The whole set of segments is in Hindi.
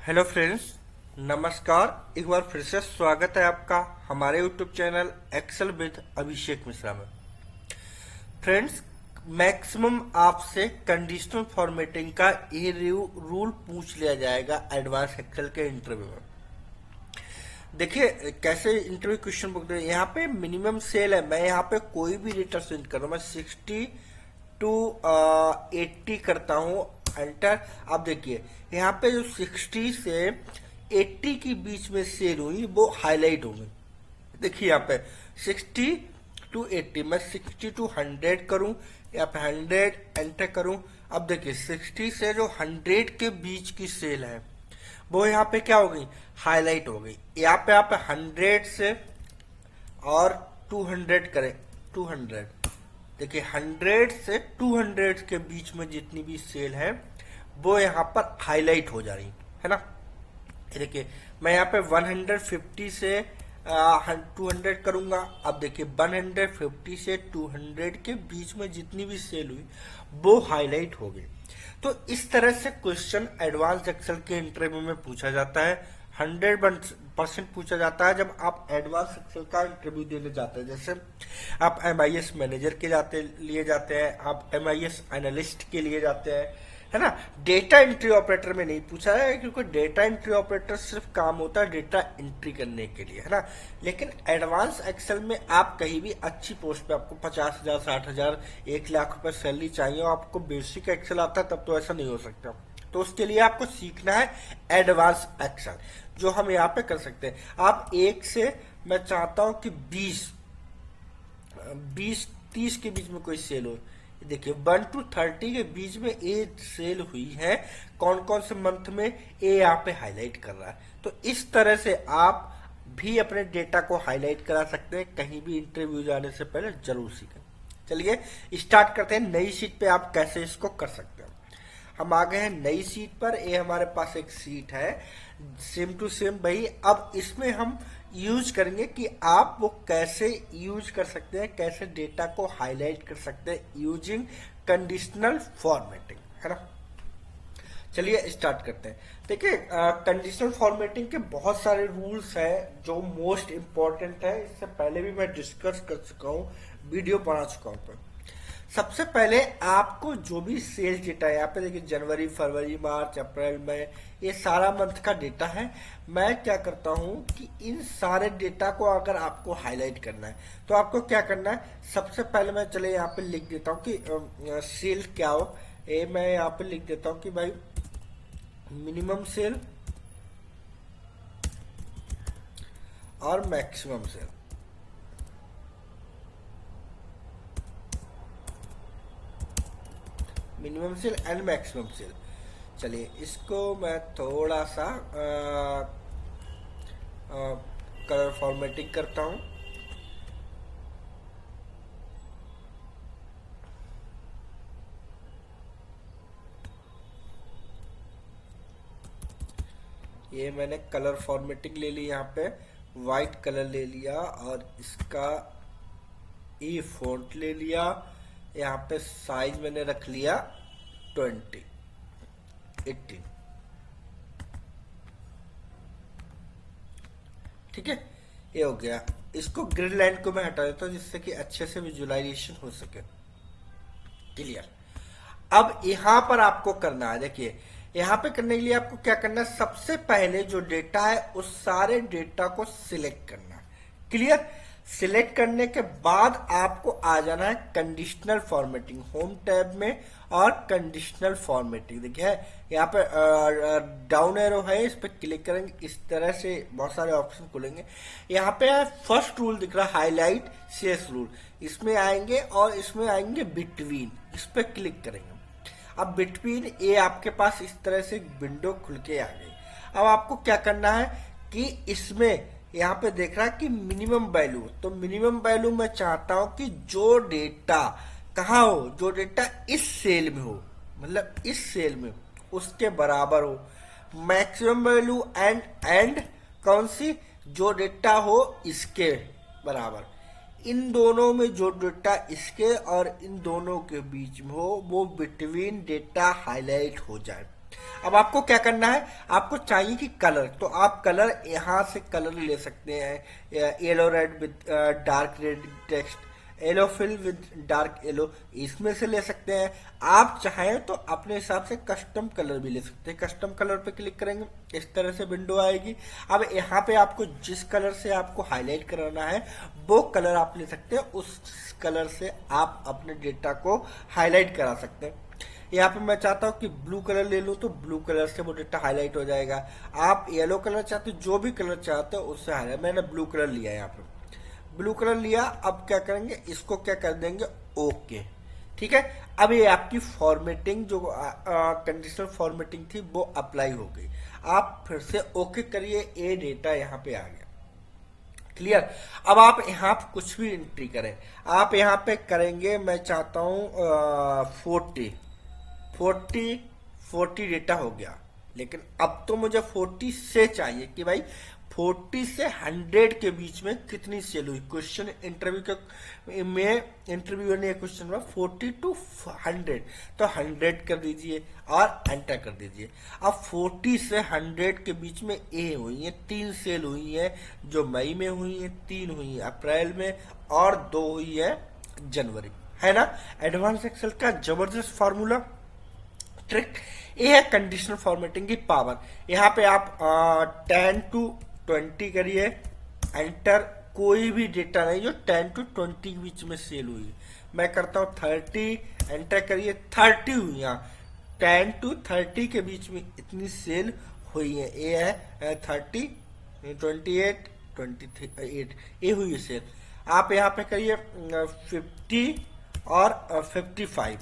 हेलो फ्रेंड्स, नमस्कार। एक बार फिर से स्वागत है आपका हमारे YouTube channel Excel with Abhishek Mishra में। फ्रेंड्स, मैक्सिमम आपसे कंडीशनल फॉर्मेटिंग का ये रूल पूछ लिया जाएगा एडवांस एक्सेल के इंटरव्यू में। देखिए कैसे इंटरव्यू क्वेश्चन पूछते हैं। यहाँ पे मिनिमम सेल है, मैं यहाँ पे कोई भी डेटा सेंड कर रहा हूँ। मैं 60 टू 80 करता हूँ, एंटर। अब देखिए यहाँ पे जो 60 से 80 के बीच में सेल हुई वो हाईलाइट होगी। देखिए यहाँ पे 60 टू 80, मैं 60 टू 100 करूँ, यहाँ पे 100 एंटर करूँ। अब देखिए 60 से जो 100 के बीच की सेल है वो यहाँ पे क्या हो गई, हाईलाइट हो गई। यहाँ पे आप 100 से और 200 करें, 200। देखिए 100 से 200 के बीच में जितनी भी सेल है वो यहाँ पर हाईलाइट हो जा रही है ना। देखिए मैं यहाँ पे 150 से 200 करूंगा। अब देखिए 150 से 200 के बीच में जितनी भी सेल हुई वो हाईलाइट हो गई। तो इस तरह से क्वेश्चन एडवांस एक्सेल के इंटरव्यू में पूछा जाता है। 100% पूछा जाता है जब आप एडवांस एक्सेल का इंटरव्यू देने जाते हैं। जैसे आप MIS मैनेजर के लिए जाते हैं, आप MIS एनालिस्ट के लिए जाते हैं, है ना। डेटा एंट्री ऑपरेटर में नहीं पूछा है, क्योंकि डेटा एंट्री ऑपरेटर सिर्फ काम होता है डेटा एंट्री करने के लिए, है ना। लेकिन एडवांस एक्सेल में आप कहीं भी अच्छी पोस्ट पे, आपको 50,000, 60,000, 1 लाख रुपए सैलरी चाहिए और आपको बेसिक एक्सेल आता है, तब तो ऐसा नहीं हो सकता। तो उसके लिए आपको सीखना है एडवांस एक्सेल, जो हम यहाँ पे कर सकते हैं। आप 1 से, मैं चाहता हूं कि 20-30 के बीच में कोई सेल हो। देखिए 1 to 30 के बीच में ये सेल हुई है, कौन कौन से मंथ में, ये यहाँ पे हाईलाइट कर रहा है। तो इस तरह से आप भी अपने डेटा को हाईलाइट करा सकते हैं। कहीं भी इंटरव्यू जाने से पहले जरूर सीखें। चलिए स्टार्ट करते हैं। नई शीट पे आप कैसे इसको कर सकते हैं। हम आ गए हैं नई शीट पर। ये हमारे पास एक शीट है, सेम टू सेम भाई। अब इसमें हम यूज करेंगे कि आप वो कैसे यूज कर सकते हैं, कैसे डेटा को हाईलाइट कर सकते हैं यूजिंग कंडीशनल फॉर्मेटिंग, है ना। चलिए स्टार्ट करते हैं। देखिए कंडीशनल फॉर्मेटिंग के बहुत सारे रूल्स हैं जो मोस्ट इंपॉर्टेंट है। इससे पहले भी मैं डिस्कस कर चुका हूँ, वीडियो बना चुका हूँ। सबसे पहले आपको जो भी सेल्स डेटा है, यहाँ पे देखिए जनवरी, फरवरी, मार्च, अप्रैल, मई, ये सारा मंथ का डेटा है। मैं क्या करता हूँ कि इन सारे डेटा को अगर आपको हाईलाइट करना है तो आपको क्या करना है। सबसे पहले मैं चले यहाँ पे लिख देता हूँ कि सेल क्या हो। ये मैं यहाँ पे लिख देता हूँ कि भाई मिनिमम सेल और maximum cell. Minimum cell and maximum cell. चलिए इसको मैं थोड़ा सा कलर फॉर्मेटिंग करता हूं। ये मैंने कलर फॉर्मेटिंग ले ली, यहाँ पे वाइट कलर ले लिया और इसका ई फॉन्ट ले लिया। यहाँ पे साइज मैंने रख लिया 20, 18। ठीक है, ये हो गया। इसको ग्रिड लाइन को मैं हटा देता हूँ जिससे कि अच्छे से विजुअलाइजेशन हो सके। क्लियर। अब यहाँ पर आपको करना है, देखिए यहाँ पे करने के लिए आपको क्या करना है। सबसे पहले जो डेटा है उस सारे डेटा को सिलेक्ट करना है। क्लियर। सिलेक्ट करने के बाद आपको आ जाना है कंडीशनल फॉर्मेटिंग, होम टैब में, और कंडीशनल फॉर्मेटिंग देखिए यहाँ पे डाउन एरो है, इस पर क्लिक करेंगे, इस तरह से बहुत सारे ऑप्शन खुलेंगे। यहाँ पे फर्स्ट रूल दिख रहा है हाईलाइट शेष रूल, इसमें आएंगे और इसमें आएंगे बिटवीन, इस पर क्लिक करेंगे। अब बिटवीन, ये आपके पास इस तरह से विंडो खुल के आ गई। अब आपको क्या करना है कि इसमें यहाँ पे देख रहा है कि मिनिमम वैल्यू, तो मिनिमम वैल्यू मैं चाहता हूं कि जो डेटा कहाँ हो, जो डेटा इस सेल में हो, मतलब इस सेल में उसके बराबर हो। मैक्सिमम वैल्यू एंड कौन सी, जो डेटा हो इसके बराबर। इन दोनों में जो डेटा इसके और इन दोनों के बीच में हो वो बिटवीन डेटा हाईलाइट हो जाए। अब आपको क्या करना है, आपको चाहिए कि कलर, तो आप कलर यहाँ से कलर ले सकते हैं, yellow red with dark red text, yellow fill with dark yellow, इसमें से ले सकते हैं। आप चाहें तो अपने हिसाब से कस्टम कलर भी ले सकते हैं। कस्टम कलर पे क्लिक करेंगे, इस तरह से विंडो आएगी। अब यहाँ पे आपको जिस कलर से आपको हाईलाइट कराना है वो कलर आप ले सकते हैं, उस कलर से आप अपने डेटा को हाईलाइट करा सकते हैं। यहाँ पे मैं चाहता हूँ कि ब्लू कलर ले लूँ, तो ब्लू कलर से वो डेटा हाईलाइट हो जाएगा। आप येलो कलर चाहते हो, जो भी कलर चाहते हो उससे हाईलाइट, मैंने ब्लू कलर लिया है यहाँ पे, ब्लू कलर लिया। अब क्या करेंगे, इसको क्या कर देंगे, ओके, ठीक है। अब ये आपकी फॉर्मेटिंग जो कंडीशनल फॉर्मेटिंग थी वो अप्लाई हो गई। आप फिर से ओके करिए, ये डेटा यहाँ पे आ गया, क्लियर। अब आप यहाँ पे कुछ भी एंट्री करें, आप यहाँ पे करेंगे, मैं चाहता हूँ 40 डेटा हो गया, लेकिन अब तो मुझे 40 से चाहिए कि भाई 40 से 100 के बीच में कितनी सेल हुई। क्वेश्चन इंटरव्यू में इंटरव्यू ने क्वेश्चन में 40 to 100, तो 100 कर दीजिए और एंटर कर दीजिए। अब 40 से 100 के बीच में ए हुई है, 3 सेल हुई है, जो मई में हुई है, 3 हुई है अप्रैल में, और 2 हुई है जनवरी, है ना। एडवांस एक्सेल का जबरदस्त फार्मूला ट्रिक ये है कंडीशनल फॉर्मेटिंग की पावर। यहाँ पे आप 10 to 20 करिए, एंटर। कोई भी डेटा नहीं जो 10 to 20 के बीच में सेल हुई। मैं करता हूँ 30, एंटर करिए, 30 हुई। यहाँ 10 to 30 के बीच में इतनी सेल हुई है। ये है 30, 28, 28, ये हुई है सेल। आप यहाँ पे करिए 50 और 55,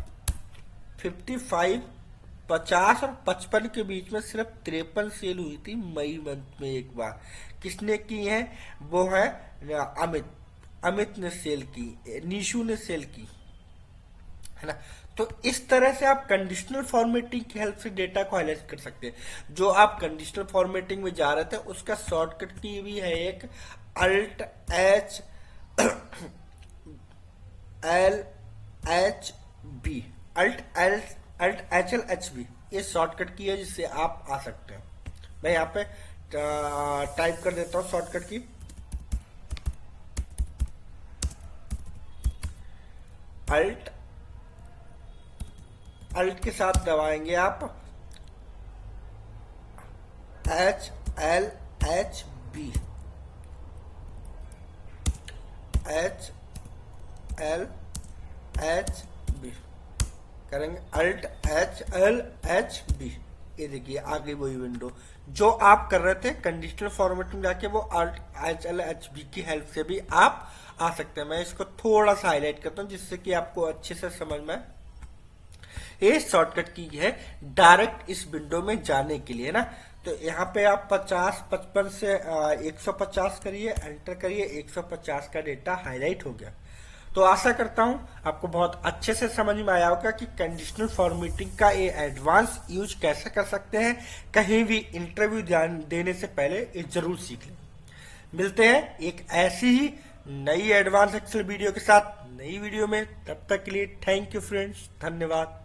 50 और 55 के बीच में सिर्फ 53 सेल हुई थी मई मंथ में एक बार। किसने की है, वो है अमित ने सेल की, निशु ने सेल की, है ना। तो इस तरह से आप कंडीशनल फॉर्मेटिंग की हेल्प से डेटा को हाईलाइट कर सकते हैं। जो आप कंडीशनल फॉर्मेटिंग में जा रहे थे उसका शॉर्टकट की भी है एक, alt H L H B, alt H L H B, ये शॉर्टकट की है जिससे आप आ सकते हैं। मैं यहाँ पे टाइप कर देता हूँ शॉर्टकट की, अल्ट के साथ दबाएंगे आप H L H B, H L H B करेंगे, Alt H L H B. ये देखिए आ गई वही विंडो जो आप कर रहे थे कंडीशनल फॉर्मेटिंग जाके, वो alt H L H B की हेल्प से भी आप आ सकते हैं। मैं इसको थोड़ा सा हाईलाइट करता हूँ जिससे कि आपको अच्छे से समझ में। ये शॉर्टकट की है डायरेक्ट इस विंडो में जाने के लिए ना। तो यहाँ पे आप 55 से 150 करिए, एंटर करिए, 150 का डेटा हाईलाइट हो गया। तो आशा करता हूं आपको बहुत अच्छे से समझ में आया होगा कि कंडीशनल फॉर्मेटिंग का ये एडवांस यूज कैसे कर सकते हैं। कहीं भी इंटरव्यू देने से पहले ये जरूर सीख लें। मिलते हैं एक ऐसी ही नई एडवांस एक्सेल वीडियो के साथ नई वीडियो में। तब तक के लिए थैंक यू फ्रेंड्स, धन्यवाद।